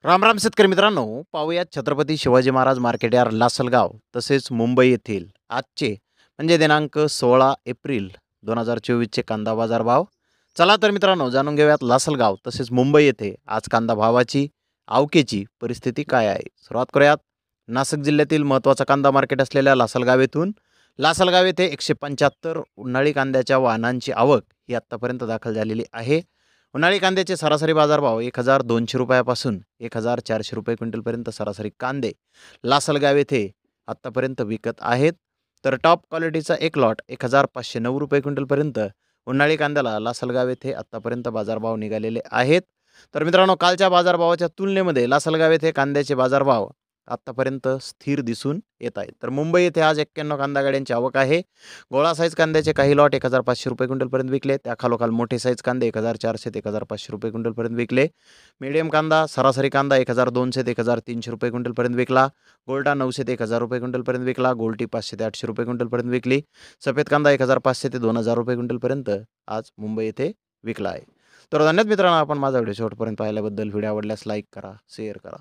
राम राम शेतकरी मित्रांनो, पाहूयात छत्रपती शिवाजी महाराज मार्केट यार्ड लासलगाव तसेच मुंबई येथील आजचे म्हणजे दिनांक 16 एप्रिल 2024चे कांदा बाजार भाव. चला तर मित्रांनो, जाणून घेऊयात लासलगाव तसेच मुंबई येथे आज कांदा भावाची आवकेची परिस्थिती काय आहे. सुरुवात करूयात नाशिक जिल्ह्यातील महत्त्वाचा कांदा मार्केट असलेल्या लासलगाव येथून. लासलगाव येथे 175 उन्हाळी कांद्याच्या वाहनांची आवक ही आत्तापर्यंत दाखल झालेली आहे. उन्हाळी कांद्याचे सरासरी बाजारभाव 1200 रुपयापासून 1400 रुपये क्विंटलपर्यंत सरासरी कांदे लासलगाव येथे आत्तापर्यंत विकत आहेत. तर टॉप क्वालिटीचा एक लॉट 1509 रुपये क्विंटलपर्यंत उन्हाळी कांद्याला लासलगाव येथे आत्तापर्यंत बाजारभाव निघालेले आहेत. तर मित्रांनो, कालच्या बाजारभावाच्या तुलनेमध्ये लासलगाव येथे कांद्याचे बाजारभाव आत्तापर्यंत स्थिर दिसून येत आहेत. तर मुंबई येथे आज 91 कांदा गाड्यांची आवक आहे. गोळा साईज कांद्याचे काही लॉट 1500 रुपये क्विंटलपर्यंत विकले. त्याखालोखाल मोठे साईज कांदे 1400 ते 1500 रुपये क्विंटलपर्यंत विकले. मीडियम कांदा, सरासरी कांदा 1200 ते 1300 रुपये क्विंटलपर्यंत विकला. गोल्टा 900 ते 1000 रुपये क्विंटलपर्यंत विकला. गोल्टी 500 ते 800 रुपये क्विंटलपर्यंत विकली. सफेद कांदा 1500 ते 2000 रुपये क्विंटलपर्यंत आज मुंबई येथे विकला आहे. तर धन्यवाद मित्रांनो, आपण माझा व्हिडिओ शेवटपर्यंत पाहिल्याबद्दल. व्हिडिओ आवडल्यास लाईक करा, शेअर करा.